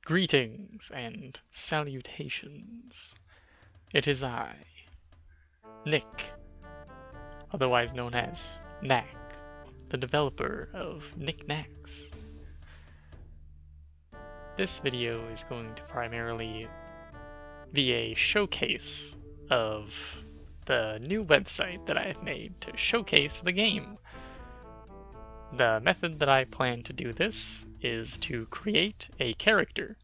Greetings and salutations. It is I, Nick, otherwise known as Knack, the developer of NickNacks. This video is going to primarily be a showcase of the new website that I've made to showcase the game. The method that I plan to do this is to create a character.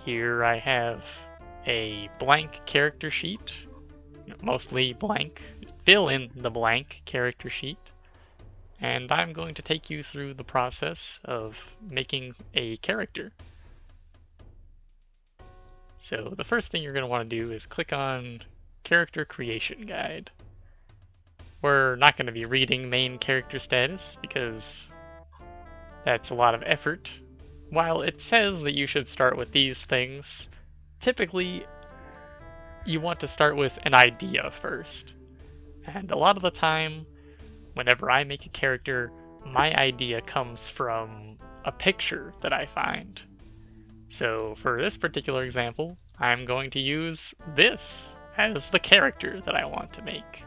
Here I have a blank character sheet, mostly blank, fill in the blank character sheet, and I'm going to take you through the process of making a character. So the first thing you're going to want to do is click on Character Creation Guide. We're not going to be reading main character status because that's a lot of effort. While it says that you should start with these things, typically you want to start with an idea first. And a lot of the time, whenever I make a character, my idea comes from a picture that I find. So for this particular example, I'm going to use this as the character that I want to make.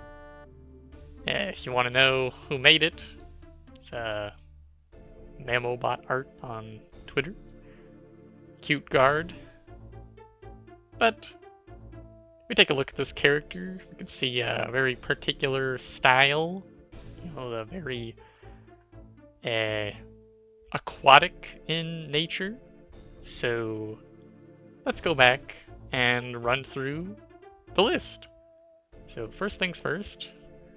If you want to know who made it, it's Mamobot Art on Twitter. Cute guard. But we take a look at this character, we can see a very particular style. You know, the very aquatic in nature. So let's go back and run through the list. So first things first,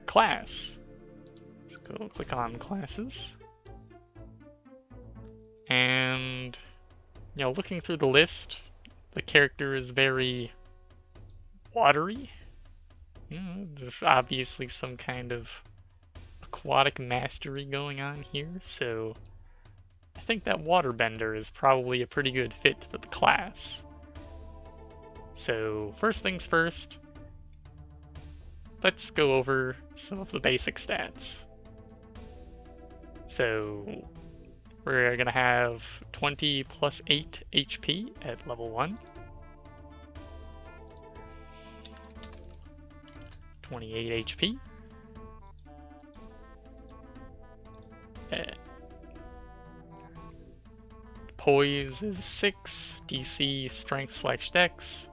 class. Let's go click on classes. And, you know, looking through the list, the character is very watery. You know, there's obviously some kind of aquatic mastery going on here, so I think that waterbender is probably a pretty good fit for the class. So first things first, let's go over some of the basic stats. So we're going to have 20 plus 8 HP at level 1. 28 HP. Poise is 6, DC Strength/Dex.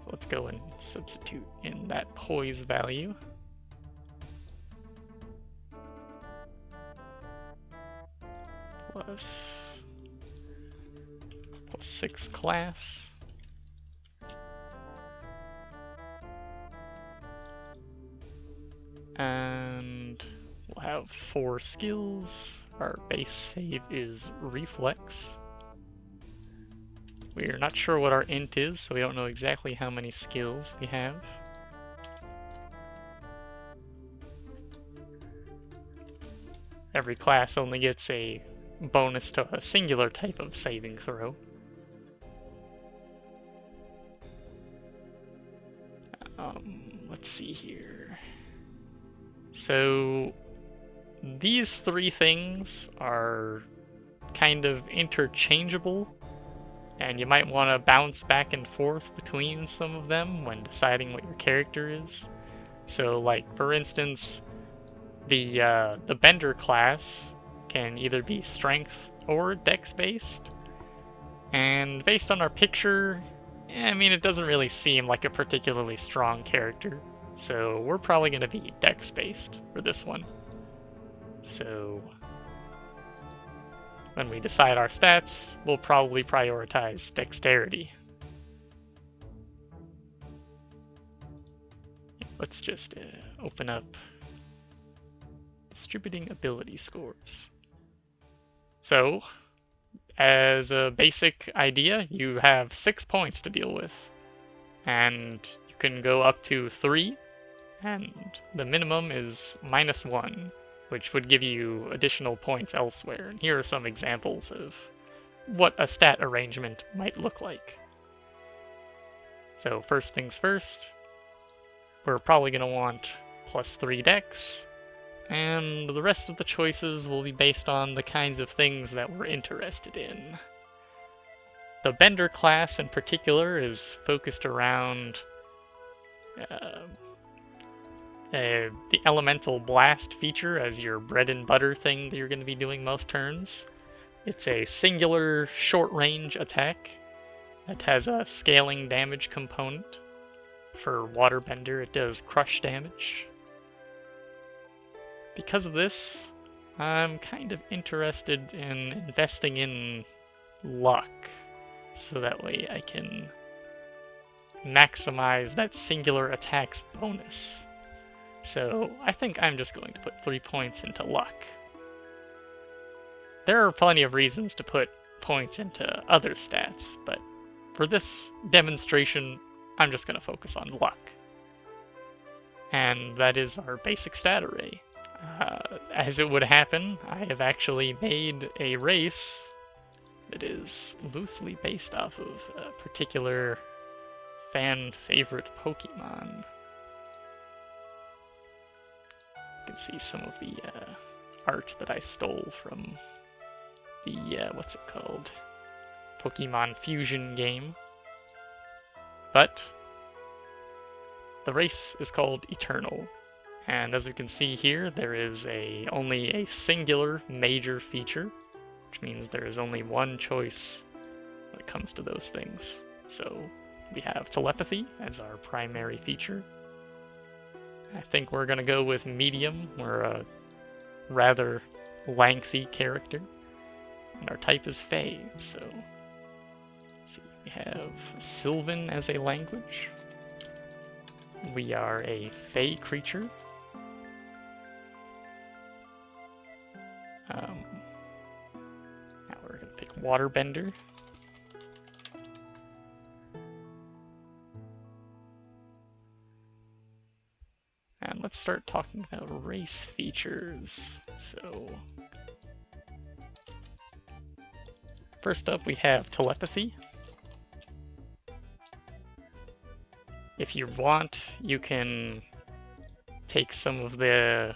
So let's go and substitute in that poise value. Plus 6 class. And we'll have 4 skills. Our base save is reflex. We're not sure what our int is, so we don't know exactly how many skills we have. Every class only gets a bonus to a singular type of saving throw. Let's see here. So these 3 things are kind of interchangeable, and you might want to bounce back and forth between some of them when deciding what your character is. So, like, for instance, the Bender class can either be strength or dex based, and based on our picture, I mean, it doesn't really seem like a particularly strong character, so we're probably going to be dex based for this one. So when we decide our stats, we'll probably prioritize dexterity. Let's just open up distributing ability scores. So, as a basic idea, you have 6 points to deal with, and you can go up to 3, and the minimum is -1, which would give you additional points elsewhere. And here are some examples of what a stat arrangement might look like. So first things first, we're probably going to want +3 dex, and the rest of the choices will be based on the kinds of things that we're interested in. the Bender class in particular is focused around the Elemental Blast feature as your bread and butter thing that you're going to be doing most turns. It's a singular short-range attack that has a scaling damage component. For Waterbender, it does crush damage. Because of this, I'm kind of interested in investing in luck, so that way I can maximize that singular attack's bonus. So I think I'm just going to put 3 points into luck. There are plenty of reasons to put points into other stats, but for this demonstration, I'm just going to focus on luck. And that is our basic stat array. As it would happen, I have actually made a race that is loosely based off of a particular fan favorite Pokemon. You can see some of the art that I stole from the, what's it called? Pokemon Fusion game. But the race is called Eternal. And as we can see here, there is only a singular major feature, which means there is only one choice when it comes to those things. So we have telepathy as our primary feature. I think we're going to go with medium. We're a rather lengthy character. And our type is Fey, so let's see, we have Sylvan as a language. We are a Fey creature. Now we're going to pick Waterbender. And let's start talking about race features. So, first up we have telepathy. If you want, you can take some of the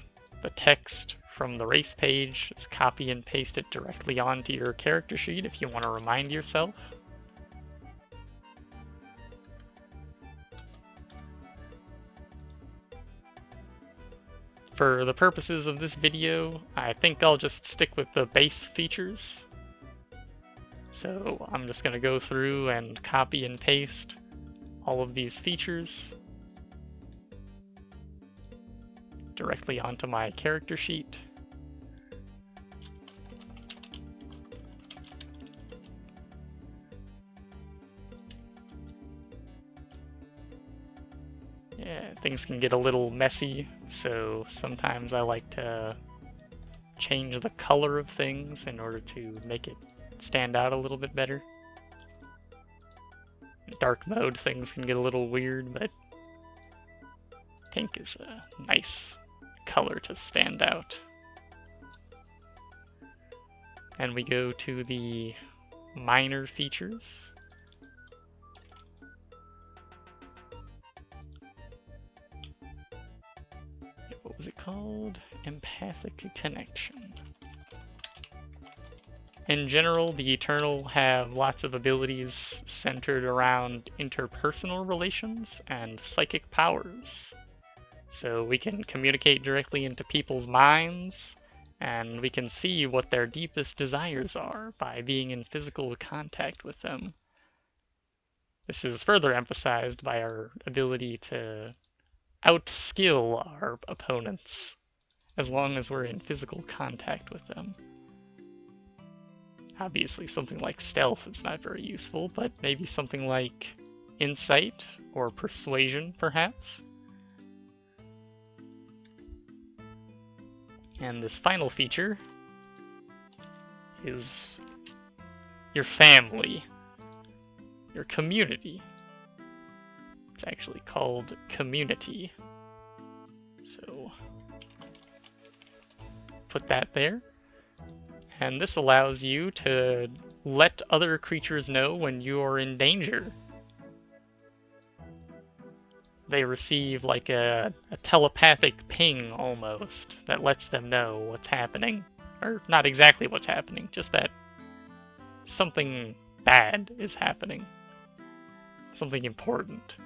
text from the race page, just copy and paste it directly onto your character sheet if you want to remind yourself. For the purposes of this video, I think I'll just stick with the base features. So I'm just going to go through and copy and paste all of these features directly onto my character sheet. Yeah, things can get a little messy, so sometimes I like to change the color of things in order to make it stand out a little bit better. In dark mode, things can get a little weird, but pink is a nice color to stand out. And we go to the minor features. What was it called? Empathic connection. In general, the Eternal have lots of abilities centered around interpersonal relations and psychic powers. So we can communicate directly into people's minds, and we can see what their deepest desires are by being in physical contact with them. This is further emphasized by our ability to outskill our opponents, as long as we're in physical contact with them. Obviously, something like stealth is not very useful, but maybe something like insight or persuasion, perhaps. And this final feature is your family, your community. It's actually called community. So, put that there. And this allows you to let other creatures know when you are in danger. They receive like a telepathic ping, almost, that lets them know what's happening. Or not exactly what's happening, just that something bad is happening. Something important.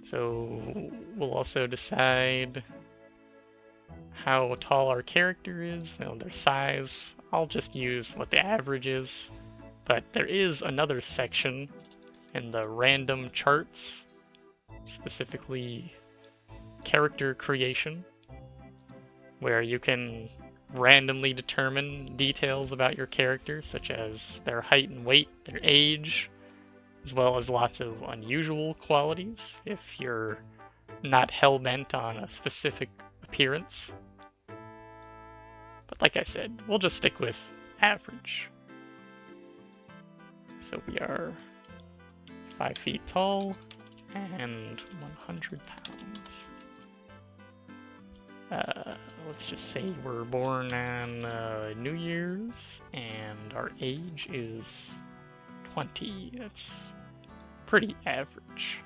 So we'll also decide how tall our character is, their size. I'll just use what the average is. But there is another section in the random charts, specifically character creation, where you can randomly determine details about your character, such as their height and weight, their age, as well as lots of unusual qualities if you're not hell-bent on a specific appearance. But like I said, we'll just stick with average. So we are 5 feet tall and 100 pounds. Let's just say we're born on New Year's, and our age is 20. That's pretty average.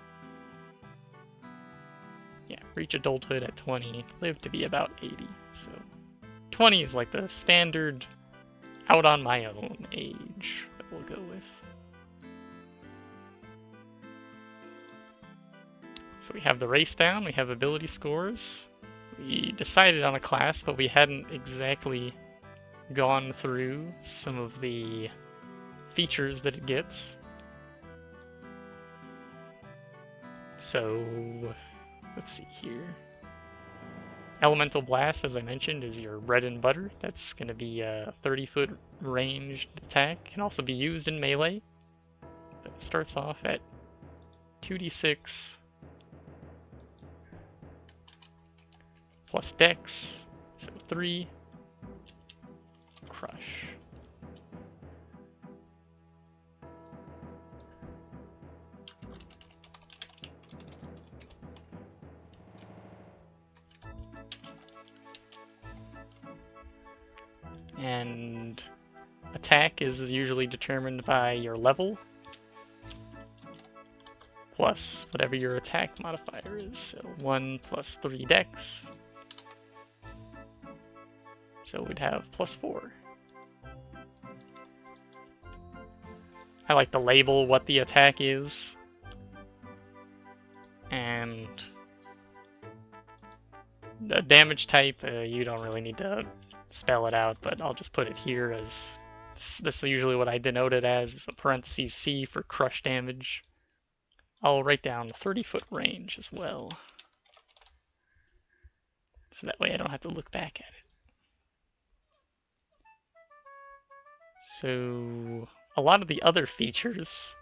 Yeah, reach adulthood at 20, live to be about 80. So 20 is like the standard out on my own age that we'll go with. So we have the race down, we have ability scores. We decided on a class, but we hadn't exactly gone through some of the features that it gets. So, let's see here. Elemental Blast, as I mentioned, is your bread and butter. That's going to be a 30-foot ranged attack. Can also be used in melee. But it starts off at 2d6 plus dex, so 3, crush. And attack is usually determined by your level, plus whatever your attack modifier is, so 1 plus 3 dex. So we'd have plus 4. I like to label what the attack is. And the damage type, you don't really need to spell it out, but I'll just put it here as this is usually what I denote it as. It's a parentheses C for crush damage. I'll write down 30-foot range as well. So that way I don't have to look back at it. So a lot of the other features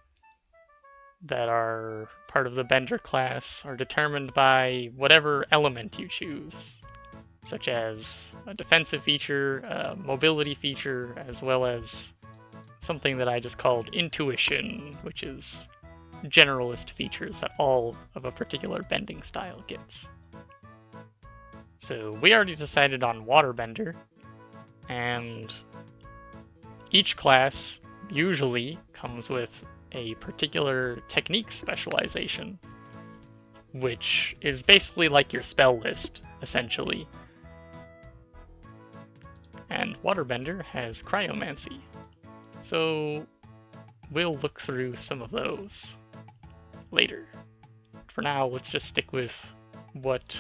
that are part of the Bender class are determined by whatever element you choose, such as a defensive feature, a mobility feature, as well as something that I just called intuition, which is generalist features that all of a particular bending style gets. So we already decided on Waterbender, and each class usually comes with a particular technique specialization, which is basically like your spell list, essentially. And Waterbender has Cryomancy, so we'll look through some of those later. For now, let's just stick with what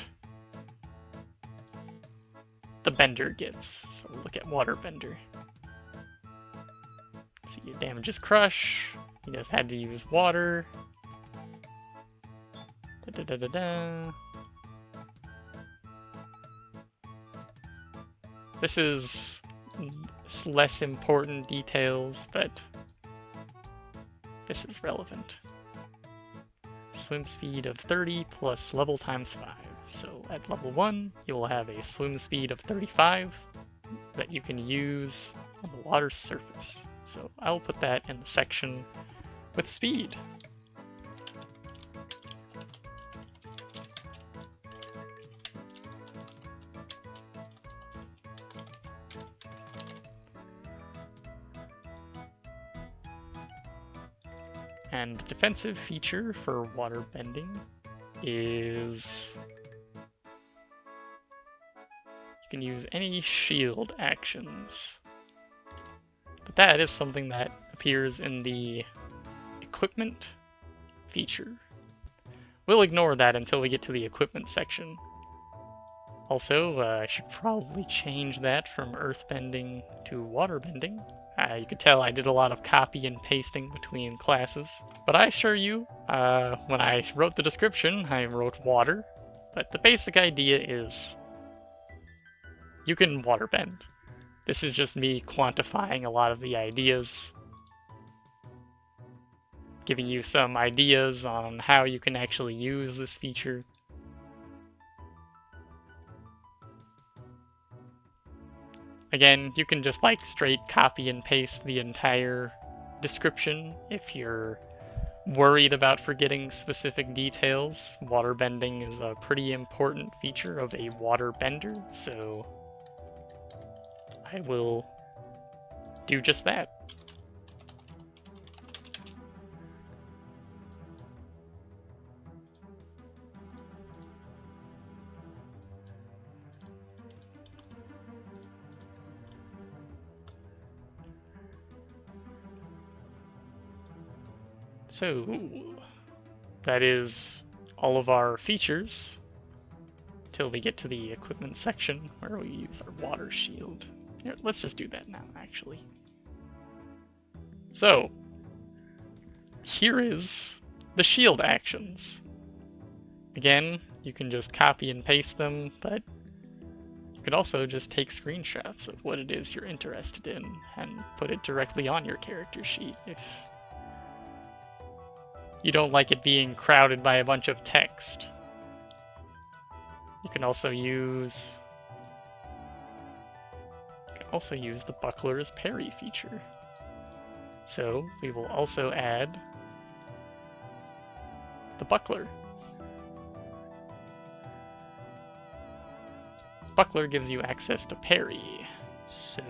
the Bender gets. So we'll look at Waterbender. Let's see, your damage is Crush. He just had to use water. This is less important details, but this is relevant. Swim speed of 30 plus level times 5. So at level 1, you will have a swim speed of 35 that you can use on the water's surface. So I'll put that in the section with speed. And the defensive feature for water bending is you can use any shield actions. But that is something that appears in the equipment feature. We'll ignore that until we get to the equipment section. Also, I should probably change that from earthbending to waterbending. You could tell I did a lot of copy and pasting between classes. But I assure you, when I wrote the description, I wrote water. But the basic idea is you can waterbend. This is just me quantifying a lot of the ideas, giving you some ideas on how you can actually use this feature. Again, you can just like straight copy and paste the entire description if you're worried about forgetting specific details. Waterbending is a pretty important feature of a waterbender, so I will do just that. So, that is all of our features till we get to the equipment section where we use our water shield. Here, let's just do that now, actually. So, here is the shield actions. Again, you can just copy and paste them, but you could also just take screenshots of what it is you're interested in and put it directly on your character sheet if you don't like it being crowded by a bunch of text. You can also use the buckler's parry feature. So we will also add the buckler. Buckler gives you access to parry, so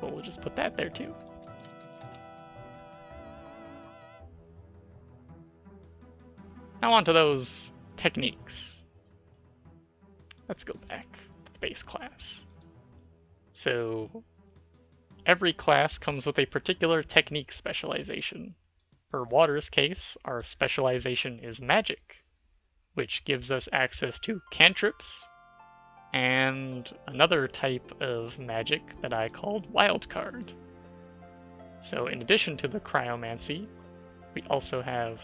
we'll just put that there too. Now on to those techniques. Let's go back to the base class. So every class comes with a particular technique specialization. For Water's case, our specialization is magic, which gives us access to cantrips and another type of magic that I called wildcard. So in addition to the cryomancy, we also have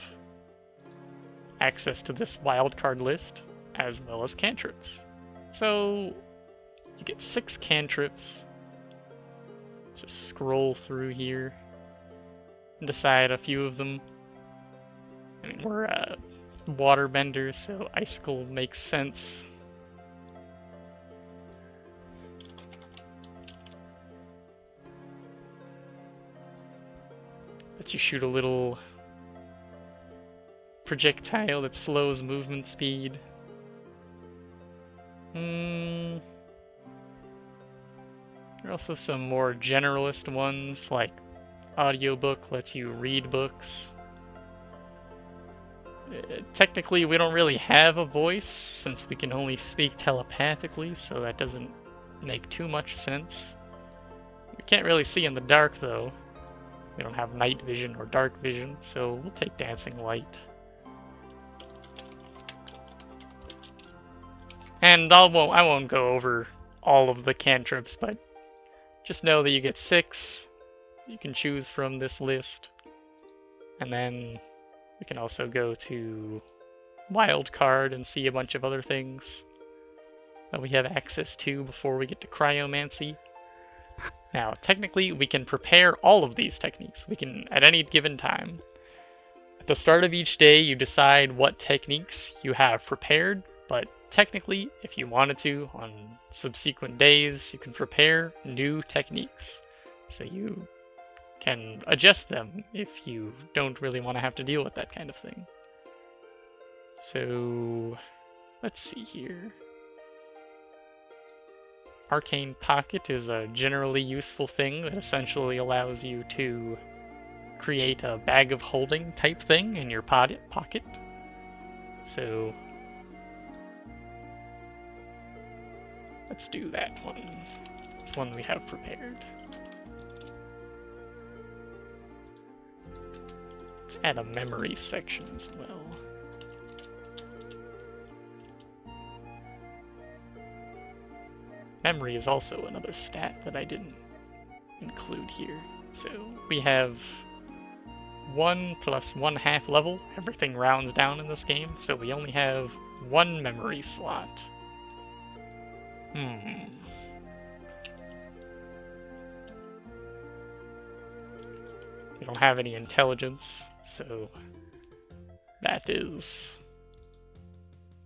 access to this wildcard list, as well as cantrips. So you get 6 cantrips. Let's just scroll through here and decide a few of them. I mean, we're waterbenders, so icicle makes sense. Lets you shoot a little projectile that slows movement speed. There are also some more generalist ones, like audiobook lets you read books. Technically, we don't really have a voice, since we can only speak telepathically, so that doesn't make too much sense. We can't really see in the dark, though. We don't have night vision or dark vision, so we'll take Dancing Light. And I won't go over all of the cantrips, but just know that you get 6. You can choose from this list. And then we can also go to Wildcard and see a bunch of other things that we have access to before we get to Cryomancy. Now, technically, we can prepare all of these techniques. We can, at any given time. At the start of each day, you decide what techniques you have prepared, but technically, if you wanted to, on subsequent days, you can prepare new techniques. So you can adjust them if you don't really want to have to deal with that kind of thing. So, let's see here. Arcane Pocket is a generally useful thing that essentially allows you to create a bag of holding type thing in your pocket. So let's do that one. It's one we have prepared. add a memory section as well. Memory is also another stat that I didn't include here. So we have 1 plus 1/2 level. Everything rounds down in this game, so we only have 1 memory slot. We don't have any intelligence, so that is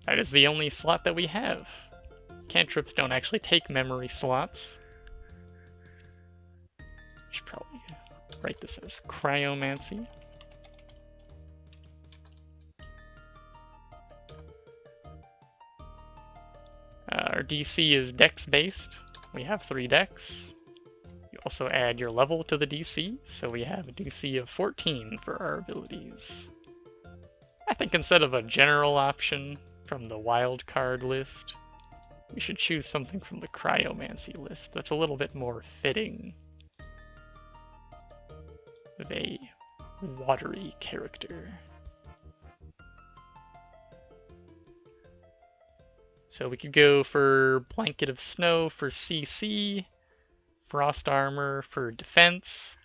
the only slot that we have. Cantrips don't actually take memory slots. Should probably write this as cryomancy. Our DC is dex based. We have 3 dex. You also add your level to the DC, so we have a DC of 14 for our abilities. I think instead of a general option from the wild card list, we should choose something from the cryomancy list that's a little bit more fitting of a watery character. So we could go for Blanket of Snow for CC, Frost Armor for defense.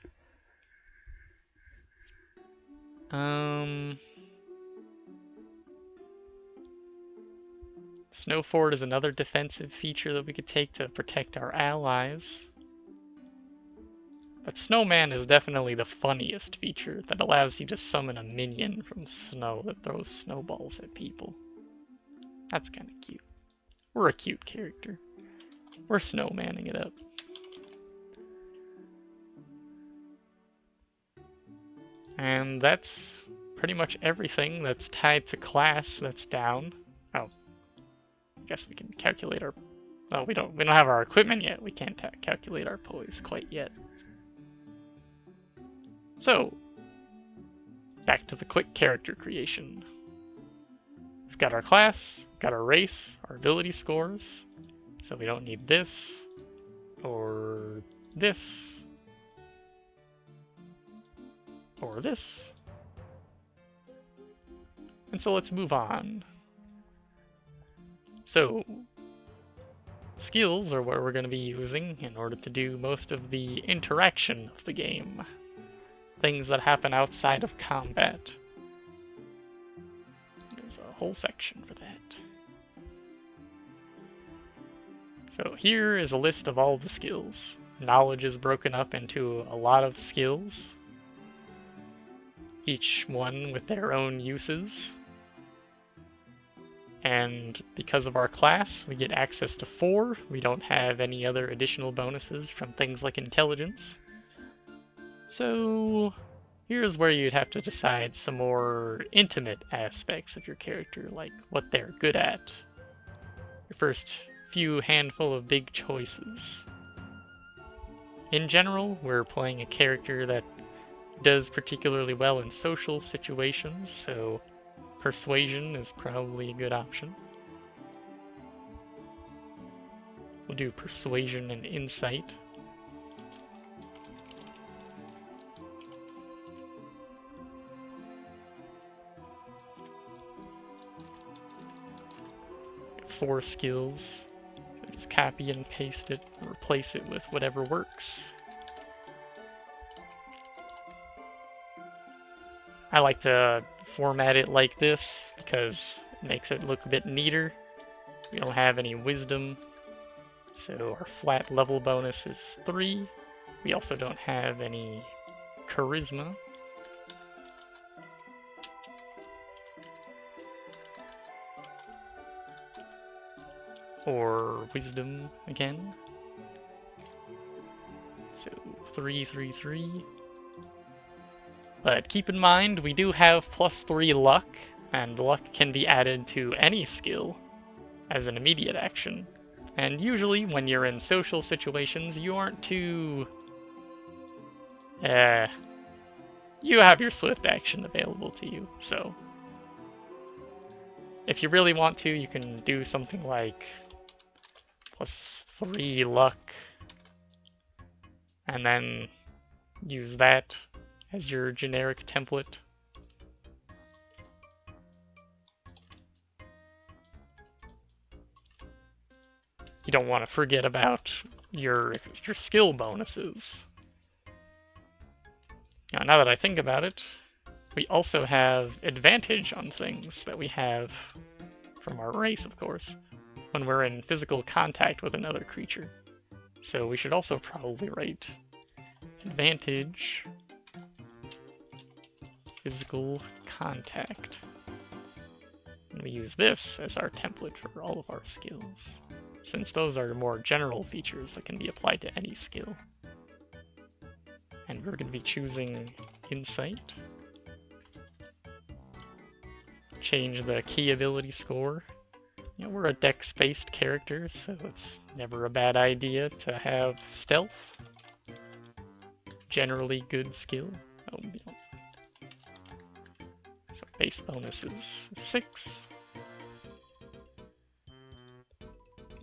Snowford is another defensive feature that we could take to protect our allies. But Snowman is definitely the funniest feature that allows you to summon a minion from snow that throws snowballs at people. That's kind of cute. We're a cute character. We're snowmanning it up. And that's pretty much everything that's tied to class that's down. Oh, I guess we can calculate our... Oh, we don't have our equipment yet. We can't calculate our poise quite yet. So, back to the quick character creation. We've got our class, got our race, our ability scores, so we don't need this, or this, or this. And so let's move on. So, skills are what we're going to be using in order to do most of the interaction of the game. Things that happen outside of combat. There's a whole section for that. So here is a list of all the skills. Knowledge is broken up into a lot of skills, each one with their own uses. And because of our class, we get access to 4. We don't have any other additional bonuses from things like intelligence. So here's where you'd have to decide some more intimate aspects of your character, like what they're good at. Your first few handful of big choices. In general, we're playing a character that does particularly well in social situations, so persuasion is probably a good option. We'll do persuasion and insight. Four skills. Just copy and paste it, and replace it with whatever works. I like to format it like this because it makes it look a bit neater. We don't have any wisdom, so our flat level bonus is 3. We also don't have any charisma. Or wisdom again. So 3, 3, 3. But keep in mind, we do have +3 luck, and luck can be added to any skill as an immediate action. And usually, when you're in social situations, you aren't too... you have your swift action available to you, so... If you really want to, you can do something like +3 luck, and then use that as your generic template. you don't want to forget about your skill bonuses. Now that I think about it, we also have advantage on things that we have from our race, of course, when we're in physical contact with another creature. So we should also probably write advantage physical contact. And we use this as our template for all of our skills, since those are more general features that can be applied to any skill. And we're going to be choosing Insight. Change the key ability score. You know, we're a dex-based character, so it's never a bad idea to have stealth. Generally good skill. Oh, we don't. So base bonus is 6.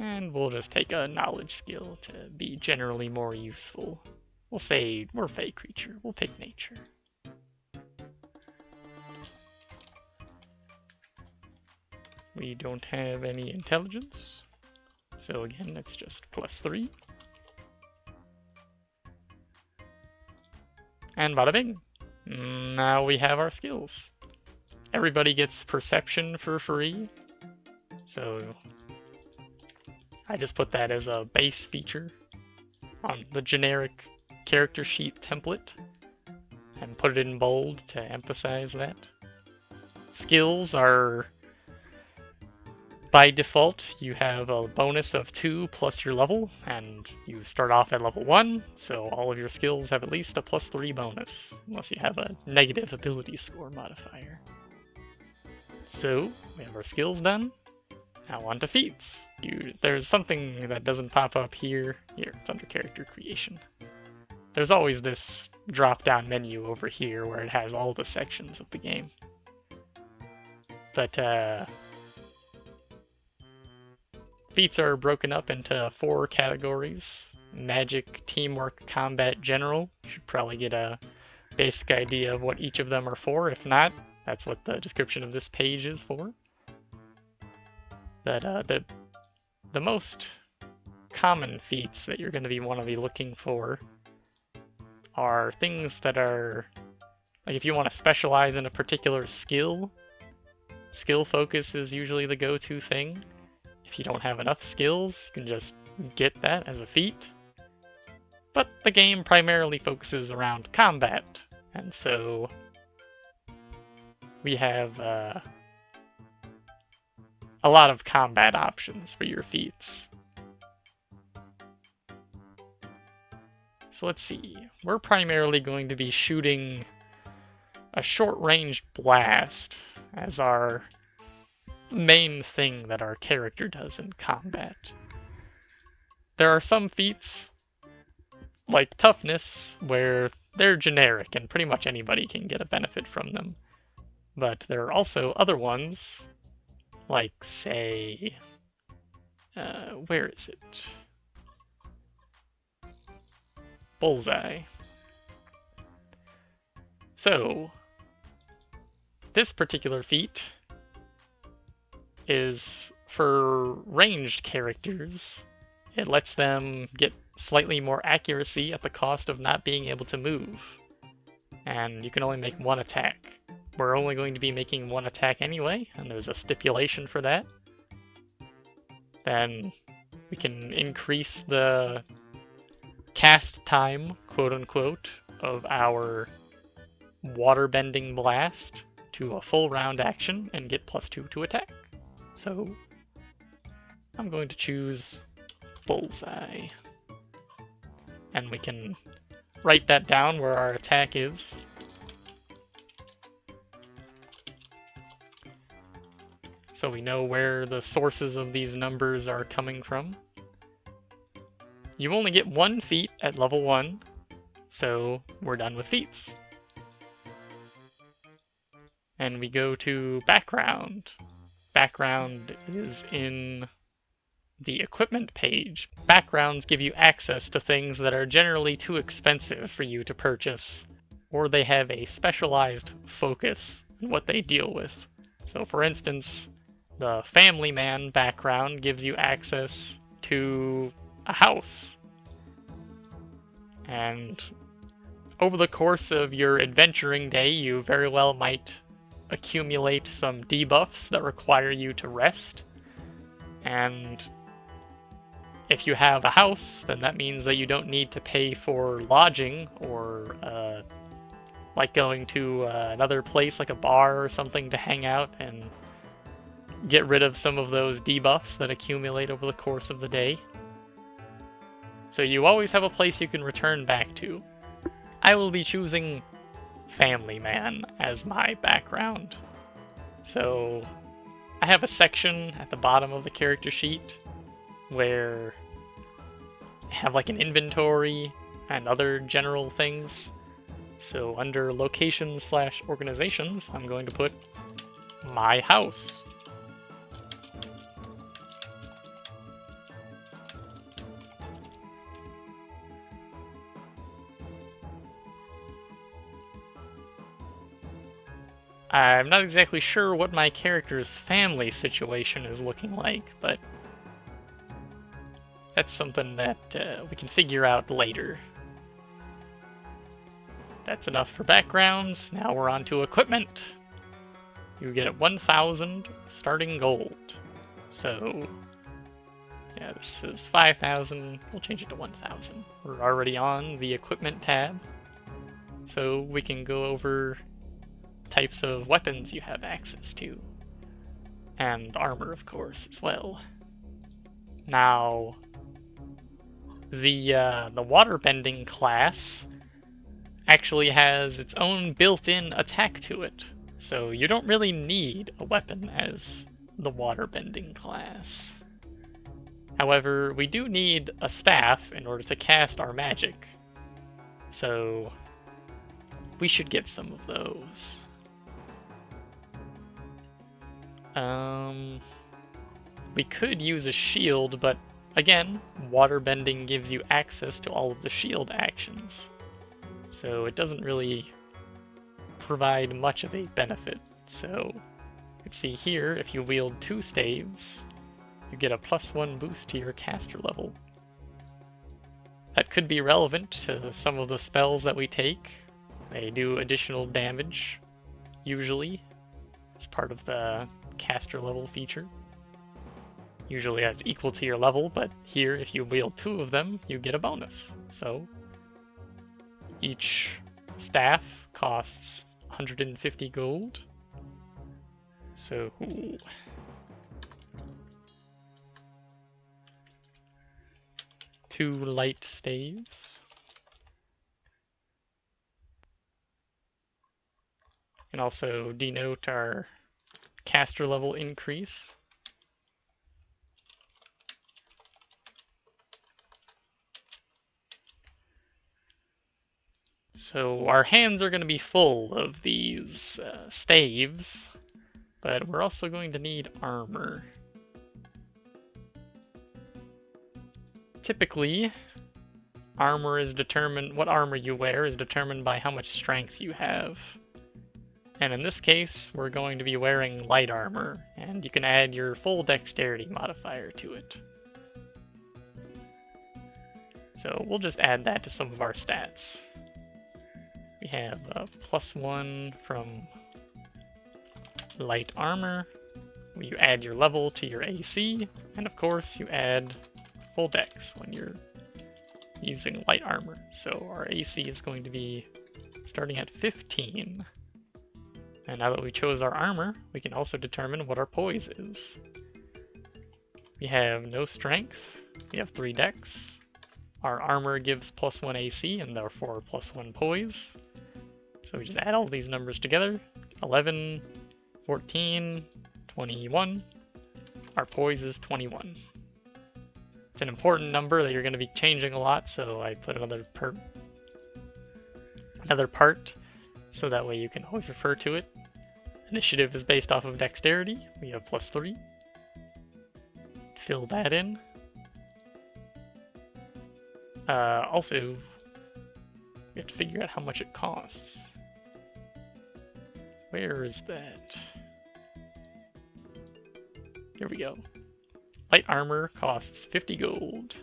And we'll just take a knowledge skill to be generally more useful. We'll say we're a fey creature. We'll pick nature. We don't have any intelligence, so again, it's just +3. And bada bing! Now we have our skills. Everybody gets perception for free, so I just put that as a base feature on the generic character sheet template and put it in bold to emphasize that. Skills are, by default, you have a bonus of 2 plus your level, and you start off at level 1, so all of your skills have at least a +3 bonus, unless you have a negative ability score modifier. So, we have our skills done. Now on to feats. There's something that doesn't pop up here. Here, it's under character creation. There's always this drop-down menu over here where it has all the sections of the game. But, feats are broken up into 4 categories. Magic, Teamwork, Combat, General. You should probably get a basic idea of what each of them are for. If not, that's what the description of this page is for. But the most common feats that you're going to want to be looking for are things that are, like if you want to specialize in a particular skill, skill focus is usually the go-to thing. If you don't have enough skills, you can just get that as a feat. But the game primarily focuses around combat, and so we have a lot of combat options for your feats. So let's see, we're primarily going to be shooting a short-range blast as our main thing that our character does in combat. There are some feats, like toughness, where they're generic and pretty much anybody can get a benefit from them. But there are also other ones, like, say, where is it? Bullseye. So, this particular feat is for ranged characters. It lets them get slightly more accuracy at the cost of not being able to move. And you can only make 1 attack. We're only going to be making 1 attack anyway, and there's a stipulation for that. Then we can increase the cast time, quote-unquote, of our water-bending blast to a full round action and get +2 to attack. So I'm going to choose Bullseye. And we can write that down where our attack is. So we know where the sources of these numbers are coming from. You only get 1 feat at level 1, so we're done with feats. And we go to background. Background is in the equipment page. Backgrounds give you access to things that are generally too expensive for you to purchase, or they have a specialized focus in what they deal with. So for instance, the Family Man background gives you access to a house. And over the course of your adventuring day, you very well might accumulate some debuffs that require you to rest. And if you have a house, then that means that you don't need to pay for lodging or like going to another place like a bar or something to hang out and get rid of some of those debuffs that accumulate over the course of the day. So you always have a place you can return back to. I will be choosing Family Man as my background. So I have a section at the bottom of the character sheet where I have like an inventory and other general things. So under locations/organizations, I'm going to put my house. I'm not exactly sure what my character's family situation is looking like, but that's something that we can figure out later. That's enough for backgrounds. Now we're on to equipment. You get 1,000 starting gold. So, yeah, this is 5,000. We'll change it to 1,000. We're already on the equipment tab. So we can go over types of weapons you have access to. And armor, of course, as well. Now, the waterbending class actually has its own built-in attack to it, so you don't really need a weapon as the waterbending class. However, we do need a staff in order to cast our magic, so we should get some of those. We could use a shield, but again, waterbending gives you access to all of the shield actions. So it doesn't really provide much of a benefit. So you can see here, if you wield 2 staves, you get a +1 boost to your caster level. That could be relevant to some of the spells that we take. They do additional damage, usually, as part of the caster level feature. Usually that's equal to your level, but here, if you wield 2 of them, you get a bonus. So each staff costs 150 gold. So 2 light staves. And also denote our caster level increase. So our hands are going to be full of these staves, but we're also going to need armor. Typically, armor is determined, what armor you wear is determined by how much strength you have. And in this case, we're going to be wearing light armor, and you can add your full dexterity modifier to it. So we'll just add that to some of our stats. We have a +1 from light armor. You add your level to your AC, and of course you add full dex when you're using light armor. So our AC is going to be starting at 15. And now that we chose our armor, we can also determine what our poise is. We have no strength, we have 3 dex. Our armor gives +1 AC and therefore +1 poise. So we just add all these numbers together. 11, 14, 21. Our poise is 21. It's an important number that you're going to be changing a lot, so I put another part, so that way you can always refer to it. Initiative is based off of dexterity. We have +3. Fill that in. Also, we have to figure out how much it costs. Where is that? Here we go. Light armor costs 50 gold.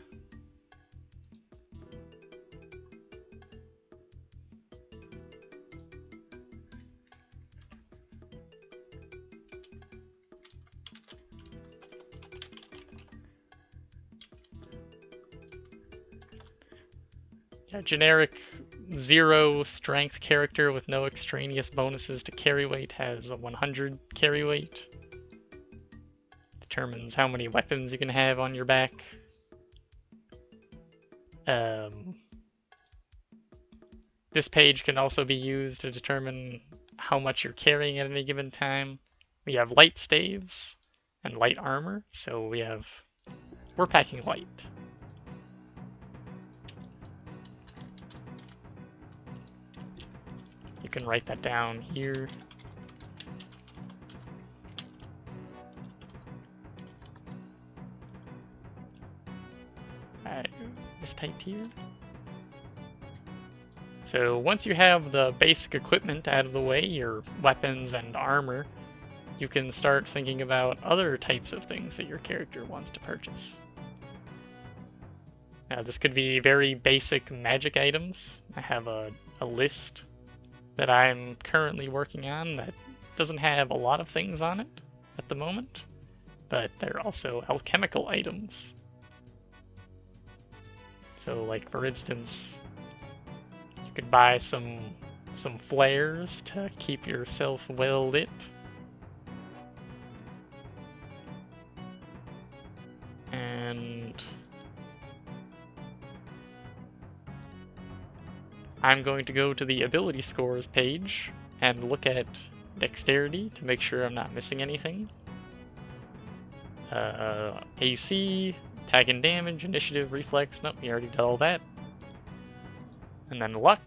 Yeah, generic 0 strength character with no extraneous bonuses to carry weight has a 100 carry weight. Determines how many weapons you can have on your back. This page can also be used to determine how much you're carrying at any given time. We have light staves and light armor, so we're packing light. You can write that down here. This type here. So once you have the basic equipment out of the way, your weapons and armor, you can start thinking about other types of things that your character wants to purchase. Now, this could be very basic magic items. I have a list that I'm currently working on that doesn't have a lot of things on it at the moment, but they're also alchemical items. So, like, for instance, you could buy some flares to keep yourself well lit. And I'm going to go to the ability scores page and look at dexterity to make sure I'm not missing anything. AC, attack and damage, initiative, reflex. Nope, we already did all that. And then luck.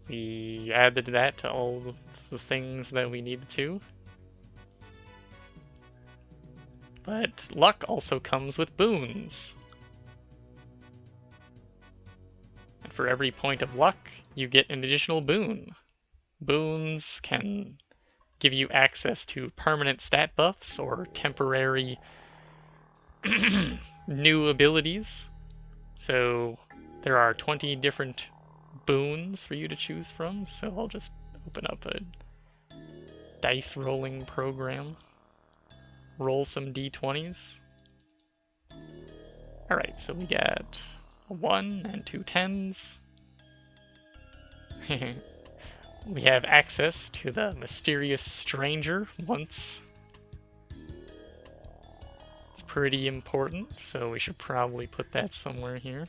We added that to all the things that we needed to. But luck also comes with boons. And for every point of luck, you get an additional boon. Boons can give you access to permanent stat buffs or temporary new abilities. So there are 20 different boons for you to choose from, so I'll just open up a dice rolling program. Roll some d20s. Alright, so we got a 1 and 2 10s. We have access to the mysterious stranger once. It's pretty important, so we should probably put that somewhere here.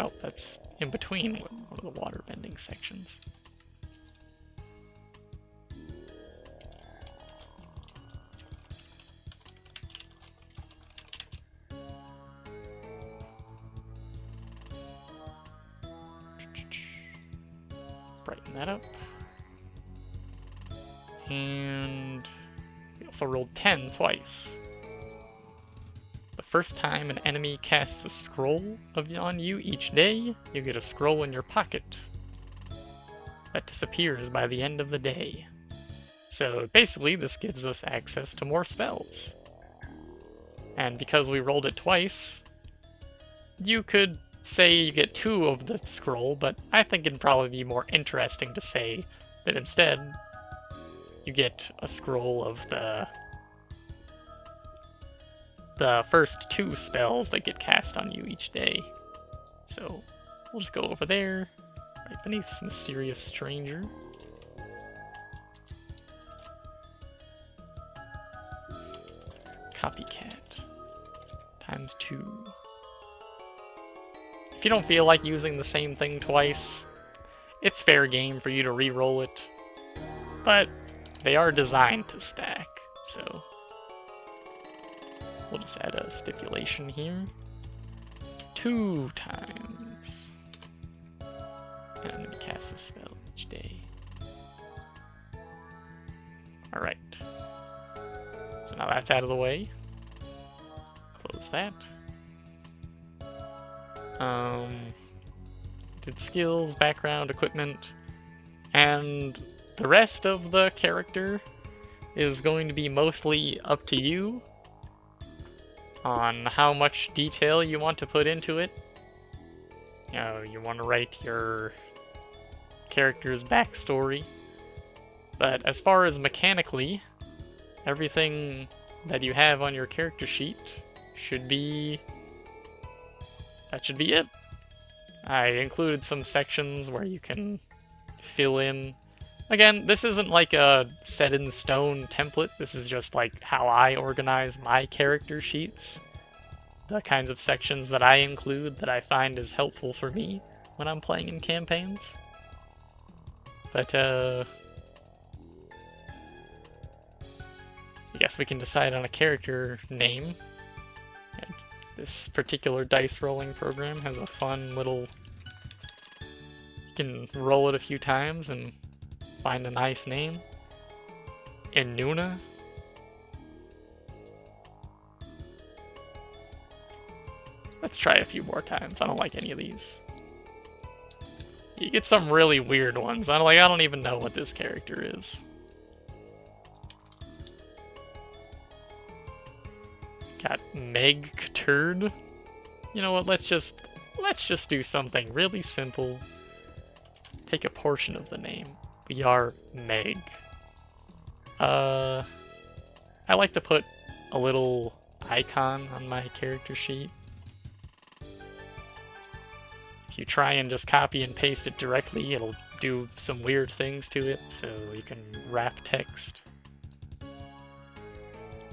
Oh, that's in between one of the water bending sections. Brighten that up. And we also rolled 10 twice. The first time an enemy casts a scroll on you each day, you get a scroll in your pocket. That disappears by the end of the day. So basically, this gives us access to more spells. And because we rolled it twice, you could say you get 2 of the scroll, but I think it'd probably be more interesting to say that instead you get a scroll of the first 2 spells that get cast on you each day. So we'll just go over there, right beneath this mysterious stranger. Copycat times 2. If you don't feel like using the same thing twice, it's fair game for you to re-roll it, but they are designed to stack, so we'll just add a stipulation here. 2 times. And I'm gonna cast a spell each day. Alright. So now that's out of the way. Close that. Did skills, background, equipment, and the rest of the character is going to be mostly up to you. on how much detail you want to put into it. You know, you want to write your character's backstory. But as far as mechanically, everything that you have on your character sheet should be... that should be it. I included some sections where you can fill in. Again, this isn't like a set-in-stone template. This is just like how I organize my character sheets. The kinds of sections that I include that I find is helpful for me when I'm playing in campaigns. But, I guess we can decide on a character name. And this particular dice rolling program has a fun little... You can roll it a few times and find a nice name. Inuna. Let's try a few more times. I don't like any of these. You get some really weird ones. I don't even know what this character is. Got Meg Kharid. You know what? Let's just do something really simple. Take a portion of the name. We are Meg. I like to put a little icon on my character sheet. If you try and just copy and paste it directly, it'll do some weird things to it, so you can wrap text.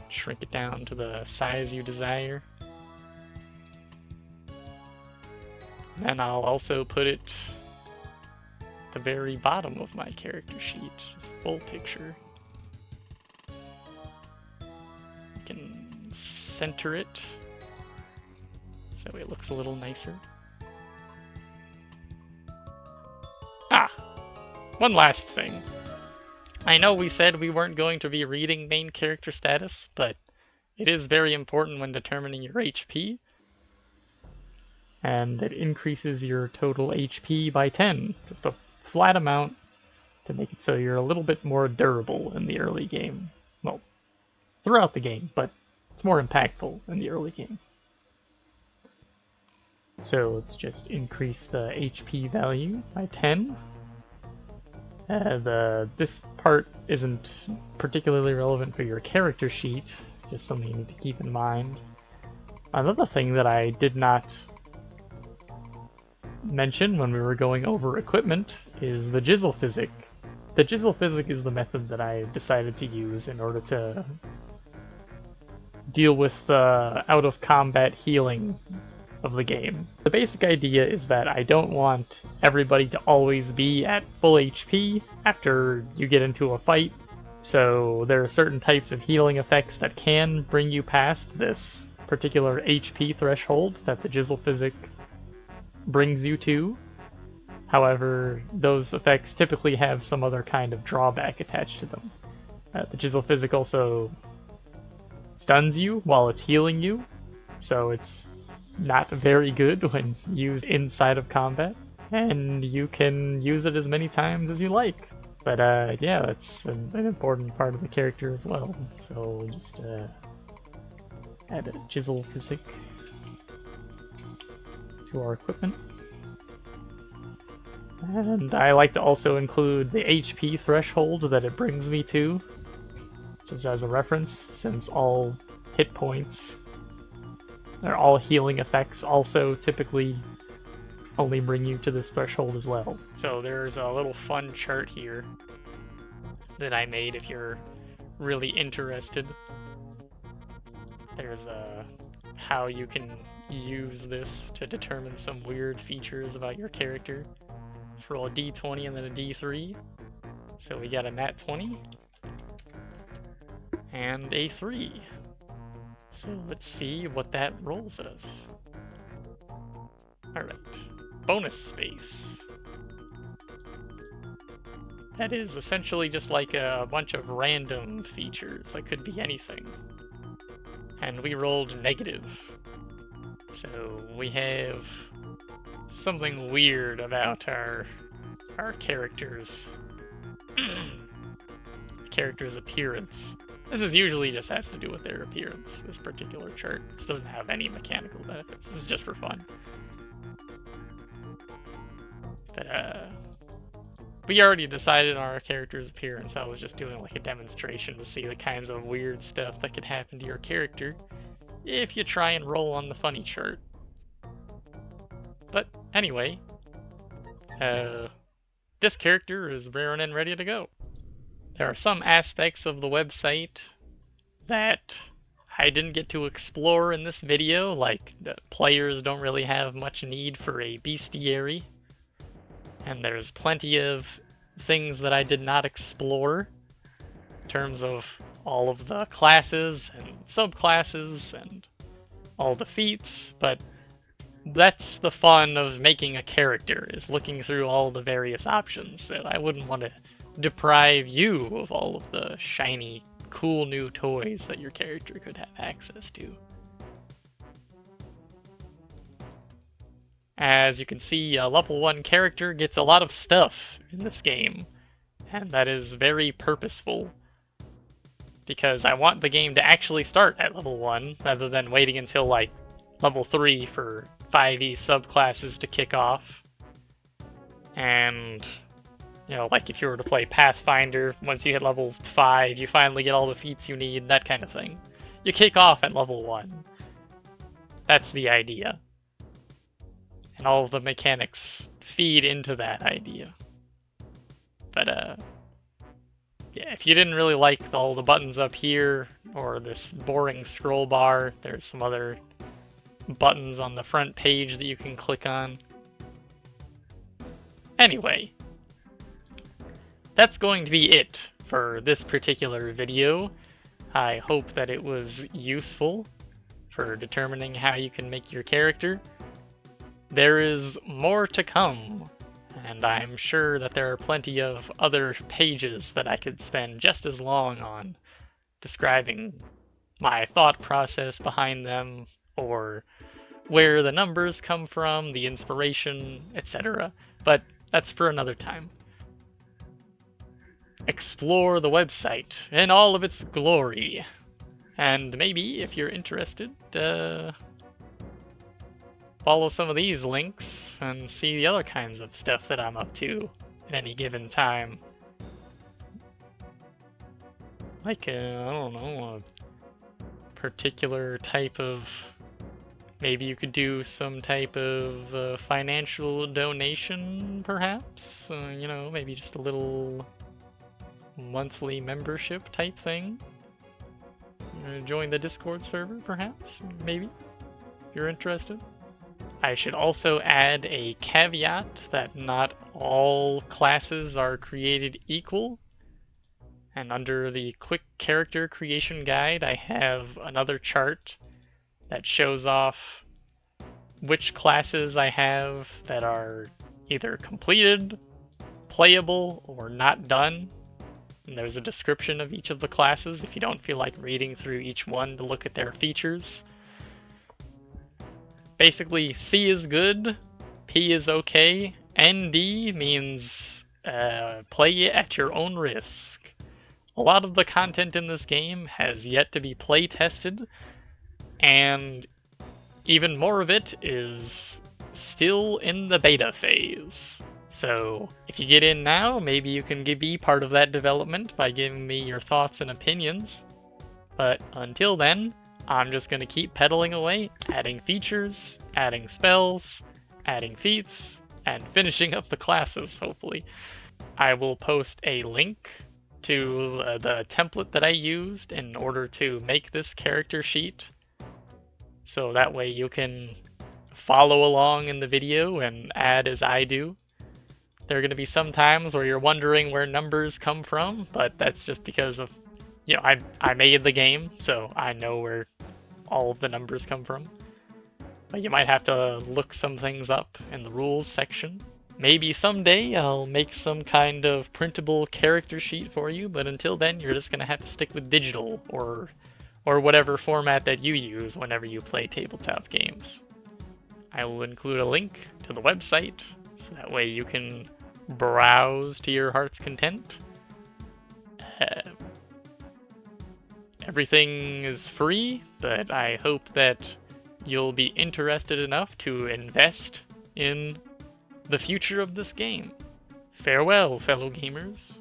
Shrink it down to the size you desire. Then I'll also put it at the very bottom of my character sheet, just full picture. You can center it so it looks a little nicer. One last thing. I know we said we weren't going to be reading main character status, but it is very important when determining your HP. And it increases your total HP by 10. Just a flat amount to make it so you're a little bit more durable in the early game. Well, throughout the game, but it's more impactful in the early game. So let's just increase the HP value by 10. This part isn't particularly relevant for your character sheet, just something you need to keep in mind. Another thing that I did not mention when we were going over equipment is the Jizzle Physic. The Jizzle Physic is the method that I decided to use in order to deal with the out-of-combat healing of the game. The basic idea is that I don't want everybody to always be at full HP after you get into a fight, so there are certain types of healing effects that can bring you past this particular HP threshold that the Jizzle Physic brings you to. However, those effects typically have some other kind of drawback attached to them. The Jizzle Physic also stuns you while it's healing you, so it's not very good when used inside of combat, and you can use it as many times as you like. But yeah, that's an important part of the character as well. So we'll just add a Jizzle Physic to our equipment. And I like to also include the HP threshold that it brings me to, just as a reference, since all hit points or all healing effects also typically only bring you to this threshold as well. So there's a little fun chart here that I made if you're really interested. There's how you can use this to determine some weird features about your character. Let's roll a d20 and then a d3. So we got a nat 20 and a 3. So let's see what that rolls us. Alright. Bonus space. That is essentially just like a bunch of random features that could be anything. And we rolled negative. So we have something weird about our character's character's appearance. This is usually just has to do with their appearance, this particular chart. This doesn't have any mechanical benefits. This is just for fun. But, we already decided on our character's appearance. I was just doing like a demonstration to see the kinds of weird stuff that could happen to your character if you try and roll on the funny chart. But anyway, this character is raring and ready to go. There are some aspects of the website that I didn't get to explore in this video, like the players don't really have much need for a bestiary, and there's plenty of things that I did not explore in terms of all of the classes and subclasses and all the feats, but that's the fun of making a character, is looking through all the various options, so I wouldn't want to deprive you of all of the shiny, cool new toys that your character could have access to. As you can see, a level 1 character gets a lot of stuff in this game, and that is very purposeful, because I want the game to actually start at level 1, rather than waiting until, like, level 3 for 5e subclasses to kick off. And, you know, like if you were to play Pathfinder, once you hit level 5, you finally get all the feats you need, that kind of thing. You kick off at level 1. That's the idea. And all of the mechanics feed into that idea. But, yeah, if you didn't really like all the buttons up here, or this boring scroll bar, there's some other buttons on the front page that you can click on. Anyway, that's going to be it for this particular video. I hope that it was useful for determining how you can make your character. There is more to come, and I'm sure that there are plenty of other pages that I could spend just as long on describing my thought process behind them, or where the numbers come from, the inspiration, etc. But that's for another time. Explore the website in all of its glory. And maybe, if you're interested, follow some of these links and see the other kinds of stuff that I'm up to at any given time. Like, I don't know, a particular type of... Maybe you could do some type of financial donation, perhaps? You know, maybe just a little monthly membership type thing? Join the Discord server, perhaps? Maybe? If you're interested? I should also add a caveat that not all classes are created equal. And under the quick character creation guide, I have another chart that shows off which classes I have that are either completed, playable, or not done. And there's a description of each of the classes if you don't feel like reading through each one to look at their features. Basically, C is good, P is okay, ND means play at your own risk. A lot of the content in this game has yet to be play tested, and even more of it is still in the beta phase. So if you get in now, maybe you can be part of that development by giving me your thoughts and opinions. But until then, I'm just going to keep pedaling away, adding features, adding spells, adding feats, and finishing up the classes, hopefully. I will post a link to the template that I used in order to make this character sheet, so that way you can follow along in the video and add as I do. There are going to be some times where you're wondering where numbers come from, but that's just because of, you know, I made the game, so I know where all of the numbers come from. But you might have to look some things up in the rules section. Maybe someday I'll make some kind of printable character sheet for you, but until then you're just going to have to stick with digital, or whatever format that you use whenever you play tabletop games. I will include a link to the website, so that way you can browse to your heart's content. Everything is free, but I hope that you'll be interested enough to invest in the future of this game. Farewell, fellow gamers.